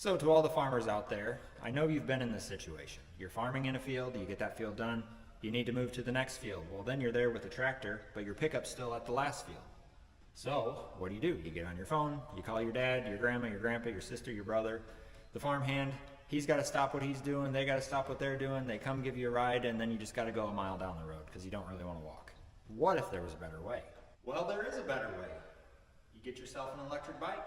So to all the farmers out there, I know you've been in this situation. You're farming in a field, you get that field done, you need to move to the next field. Well, then you're there with a tractor, but your pickup's still at the last field. So what do? You get on your phone, you call your dad, your grandma, your grandpa, your sister, your brother, the farmhand. He's got to stop what he's doing, they got to stop what they're doing, they come give you a ride, and then you just got to go a mile down the road because you don't really want to walk. What if there was a better way? Well, there is a better way. You get yourself an electric bike.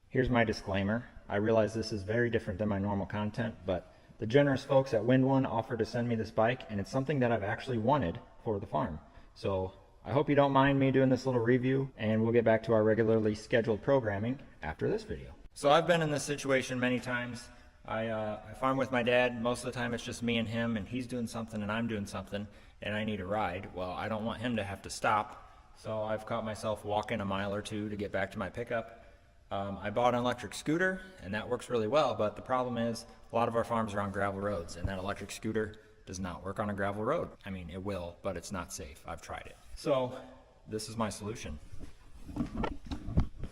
Here's my disclaimer. I realize this is very different than my normal content, but the generous folks at Windone offered to send me this bike, and it's something that I've actually wanted for the farm. So I hope you don't mind me doing this little review, and we'll get back to our regularly scheduled programming after this video. So I've been in this situation many times. I farm with my dad. Most of the time it's just me and him, and he's doing something and I'm doing something, and I need a ride. Well, I don't want him to have to stop, so I've caught myself walking a mile or two to get back to my pickup. I bought an electric scooter, and that works really well, but the problem is a lot of our farms are on gravel roads, and that electric scooter does not work on a gravel road. I mean, it will, but it's not safe. I've tried it. So this is my solution.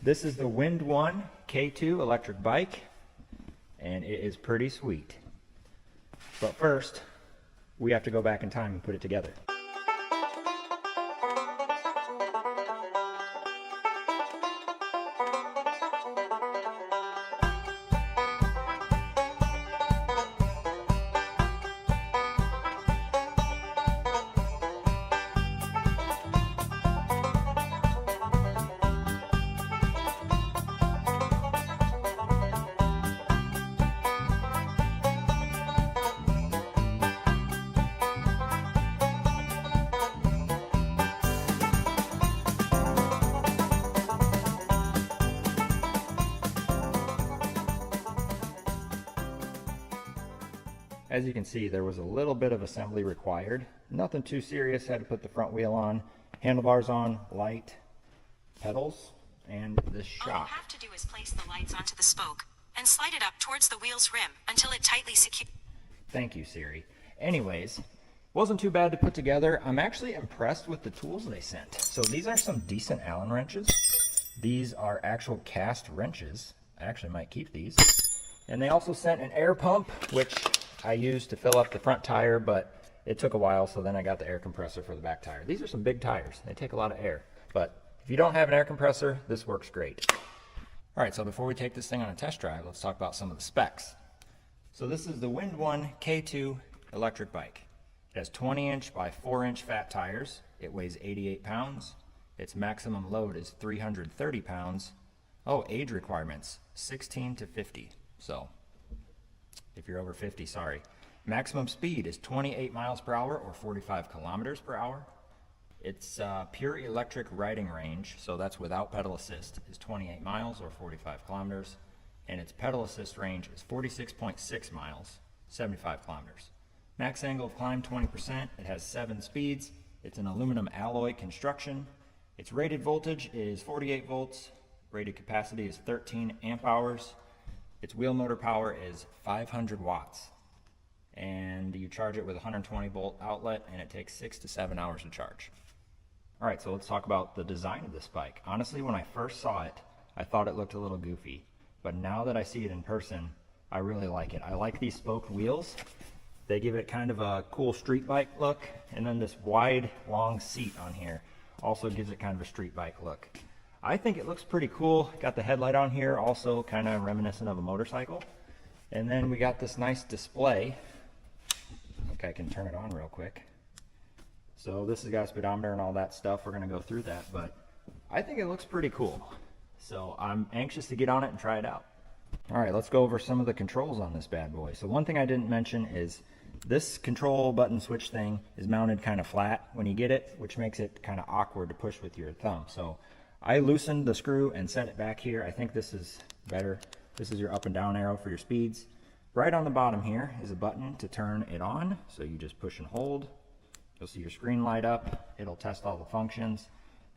This is the Windone K2 electric bike, and it is pretty sweet. But first, we have to go back in time and put it together. As you can see, there was a little bit of assembly required. Nothing too serious. Had to put the front wheel on, handlebars on, light, pedals, and this shock. All you have to do is place the lights onto the spoke and slide it up towards the wheel's rim until it tightly secures. Thank you, Siri. Anyways, wasn't too bad to put together. I'm actually impressed with the tools they sent. So these are some decent Allen wrenches. These are actual cast wrenches. I actually might keep these. And they also sent an air pump, which I used to fill up the front tire, but it took a while, so then I got the air compressor for the back tire. These are some big tires. They take a lot of air, but if you don't have an air compressor, this works great. All right, so before we take this thing on a test drive, let's talk about some of the specs. So this is the Windone K2 electric bike. It has 20-inch by 4-inch fat tires. It weighs 88 pounds. Its maximum load is 330 pounds. Oh, age requirements, 16 to 50. So if you're over 50, sorry. Maximum speed is 28 miles per hour or 45 kilometers per hour. Its pure electric riding range, so that's without pedal assist, is 28 miles or 45 kilometers. And its pedal assist range is 46.6 miles, 75 kilometers. Max angle of climb 20%. It has 7 speeds. It's an aluminum alloy construction. Its rated voltage is 48 volts. Rated capacity is 13 amp hours. Its wheel motor power is 500 watts, and you charge it with a 120 volt outlet, and it takes 6 to 7 hours to charge. All right, so let's talk about the design of this bike. Honestly, when I first saw it, I thought it looked a little goofy, but now that I see it in person, I really like it. I like these spoked wheels. They give it kind of a cool street bike look, and then this wide, long seat on here also gives it kind of a street bike look. I think it looks pretty cool. Got the headlight on here, also kind of reminiscent of a motorcycle. And then we got this nice display. Okay, I can turn it on real quick. So this has got a speedometer and all that stuff. We're gonna go through that, but I think it looks pretty cool. So I'm anxious to get on it and try it out. All right, let's go over some of the controls on this bad boy. So one thing I didn't mention is this control button switch thing is mounted kind of flat when you get it, which makes it kind of awkward to push with your thumb. So I loosened the screw and set it back here. I think this is better. This is your up and down arrow for your speeds. Right on the bottom here is a button to turn it on. So you just push and hold. You'll see your screen light up. It'll test all the functions,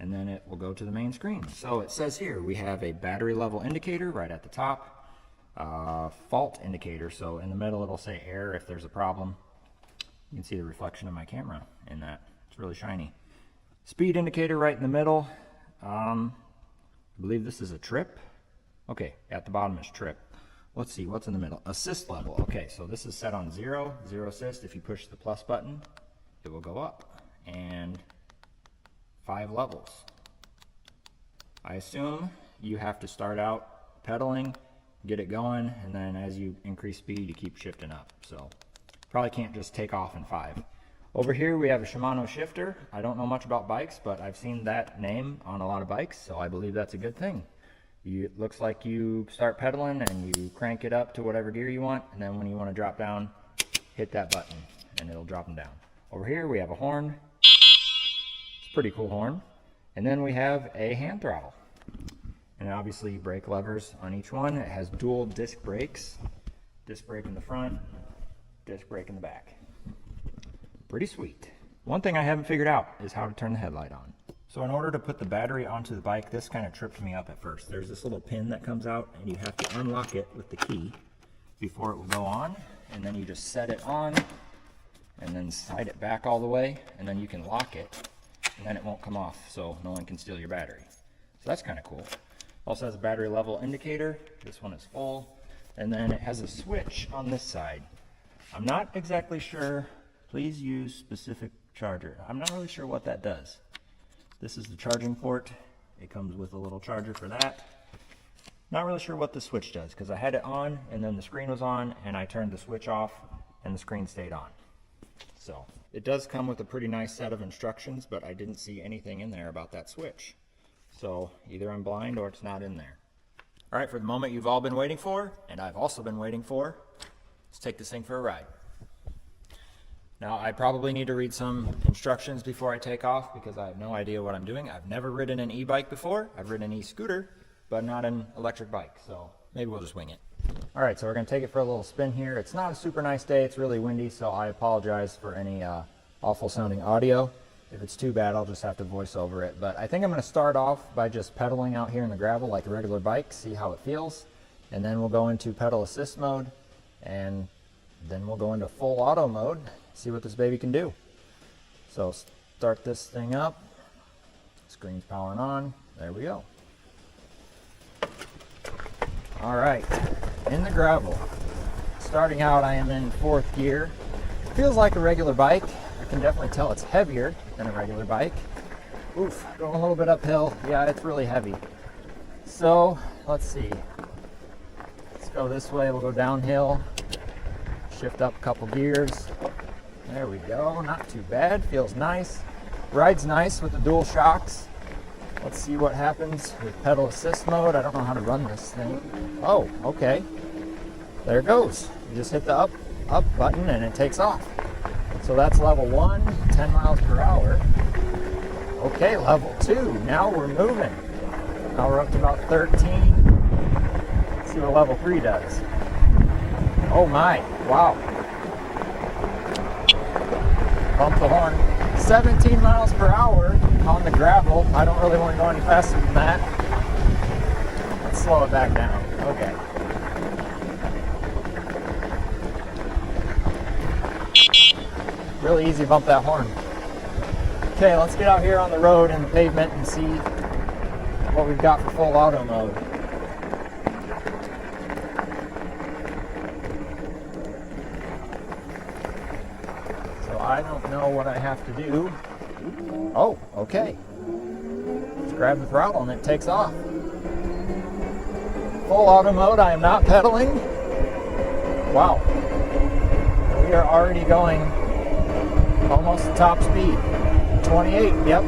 and then it will go to the main screen. So it says here we have a battery level indicator right at the top, fault indicator. So in the middle it'll say error if there's a problem. You can see the reflection of my camera in that. It's really shiny. Speed indicator right in the middle. I believe this is a trip. Okay, at the bottom is trip. Let's see, what's in the middle? Assist level. Okay, so this is set on 0, 0 assist. If you push the plus button, it will go up. And 5 levels. I assume you have to start out pedaling, get it going, and then as you increase speed, you keep shifting up. So probably can't just take off in 5. Over here we have a Shimano shifter. I don't know much about bikes, but I've seen that name on a lot of bikes, so I believe that's a good thing. It looks like you start pedaling and you crank it up to whatever gear you want, and then when you want to drop down, hit that button and it'll drop them down. Over here we have a horn. It's a pretty cool horn. And then we have a hand throttle. And obviously brake levers on each one. It has dual disc brakes. Disc brake in the front, disc brake in the back. Pretty sweet. One thing I haven't figured out is how to turn the headlight on. So in order to put the battery onto the bike, this kind of tripped me up at first. There's this little pin that comes out and you have to unlock it with the key before it will go on. And then you just set it on and then slide it back all the way, and then you can lock it and then it won't come off so no one can steal your battery. So that's kind of cool. Also has a battery level indicator. This one is full. And then it has a switch on this side. I'm not exactly sure. Please use specific charger. I'm not really sure what that does. This is the charging port. It comes with a little charger for that. Not really sure what the switch does because I had it on and then the screen was on and I turned the switch off and the screen stayed on. So it does come with a pretty nice set of instructions, but I didn't see anything in there about that switch. So either I'm blind or it's not in there. All right, for the moment you've all been waiting for, and I've also been waiting for, let's take this thing for a ride. Now, I probably need to read some instructions before I take off because I have no idea what I'm doing. I've never ridden an e-bike before. I've ridden an e-scooter, but not an electric bike, so maybe we'll just wing it. All right, so we're going to take it for a little spin here. It's not a super nice day. It's really windy, so I apologize for any awful sounding audio. If it's too bad, I'll just have to voice over it. But I think I'm going to start off by just pedaling out here in the gravel like a regular bike, see how it feels. And then we'll go into pedal assist mode, and then we'll go into full auto mode, see what this baby can do. So start this thing up. Screen's powering on. There we go. All right, in the gravel. Starting out, I am in 4th gear. Feels like a regular bike. I can definitely tell it's heavier than a regular bike. Oof, going a little bit uphill. Yeah, it's really heavy. So let's see. Let's go this way. We'll go downhill. Shift up a couple gears. There we go. Not too bad. Feels nice. Rides nice with the dual shocks. Let's see what happens with pedal assist mode. I don't know how to run this thing. Oh, okay. There it goes. You just hit the up button and it takes off. So that's level 1, 10 miles per hour. Okay, level 2. Now we're moving. Now we're up to about 13. Let's see what level 3 does. Oh my, wow. Bump the horn. 17 miles per hour on the gravel. I don't really want to go any faster than that. Let's slow it back down. Okay. Really easy, bump that horn. Okay, let's get out here on the road and the pavement and see what we've got for full auto mode. So I don't know what I have to do. Oh, okay. Just grab the throttle and it takes off. Full auto mode, I am not pedaling. Wow. We are already going almost to top speed. 28, yep.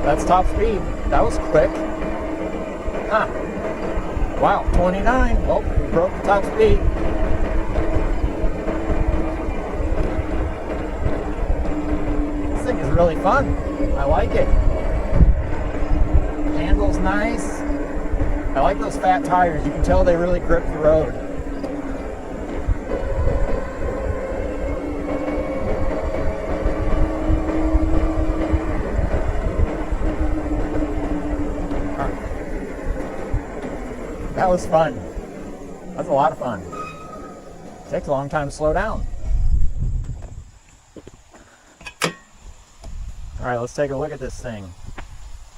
That's top speed. That was quick. Huh. Wow, 29. Oh, we broke the top speed. This thing is really fun. I like it. Handle's nice. I like those fat tires. You can tell they really grip the road. That was fun. That was a lot of fun. It takes a long time to slow down. All right, let's take a look at this thing.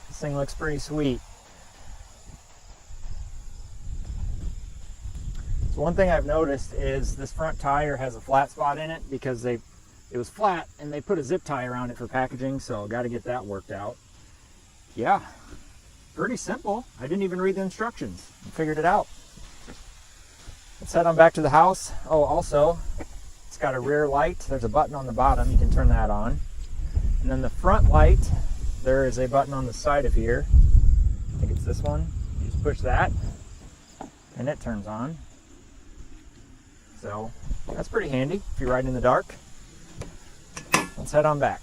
This thing looks pretty sweet. So one thing I've noticed is this front tire has a flat spot in it because it was flat and they put a zip tie around it for packaging, so got to get that worked out. Yeah, pretty simple. I didn't even read the instructions. I figured it out. Let's head on back to the house. Oh, also, it's got a rear light. There's a button on the bottom. You can turn that on. And then the front light, there is a button on the side of here. I think it's this one. You just push that and it turns on. So that's pretty handy if you're riding in the dark. Let's head on back.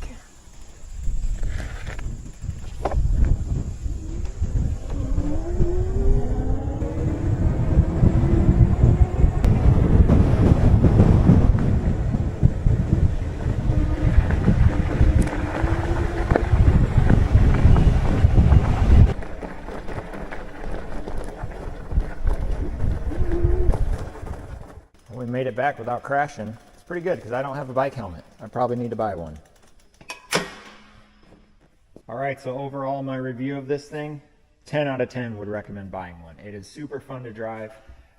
We made it back without crashing. It's pretty good because I don't have a bike helmet. I probably need to buy one. All right, so overall my review of this thing, 10 out of 10 would recommend buying one. It is super fun to drive.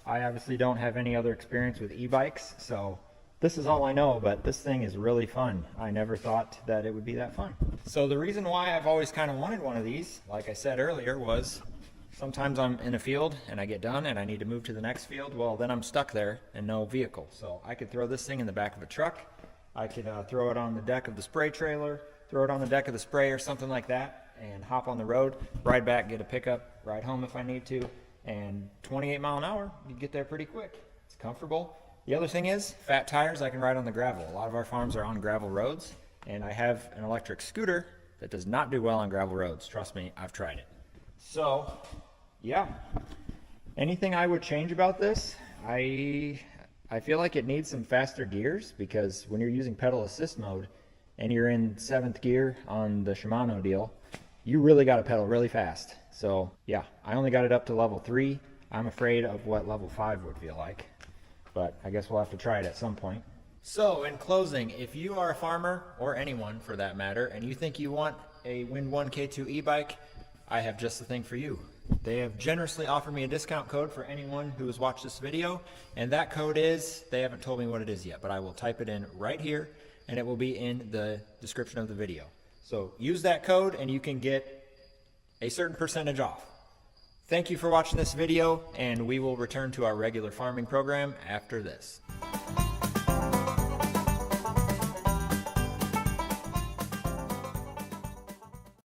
I obviously don't have any other experience with e-bikes, so this is all I know, but this thing is really fun. I never thought that it would be that fun. So the reason why I've always kind of wanted one of these, like I said earlier, was sometimes I'm in a field and I get done and I need to move to the next field. Well, then I'm stuck there and no vehicle. So I could throw this thing in the back of a truck. I could throw it on the deck of the spray trailer, throw it on the deck of the spray or something like that, and hop on the road, ride back, get a pickup, ride home if I need to, and 28 mile an hour, you get there pretty quick. It's comfortable. The other thing is, fat tires, I can ride on the gravel. A lot of our farms are on gravel roads, and I have an electric scooter that does not do well on gravel roads. Trust me, I've tried it. So, yeah. Anything I would change about this? I feel like it needs some faster gears, because when you're using pedal assist mode and you're in 7th gear on the Shimano deal, you really got to pedal really fast. So yeah, I only got it up to level 3. I'm afraid of what level 5 would feel like, but I guess we'll have to try it at some point. So in closing, if you are a farmer, or anyone for that matter, and you think you want a Windone K2 e-bike, I have just the thing for you. They have generously offered me a discount code for anyone who has watched this video, and that code is, they haven't told me what it is yet, but I will type it in right here, and it will be in the description of the video. So use that code and you can get a certain percentage off. Thank you for watching this video, and we will return to our regular farming program after this.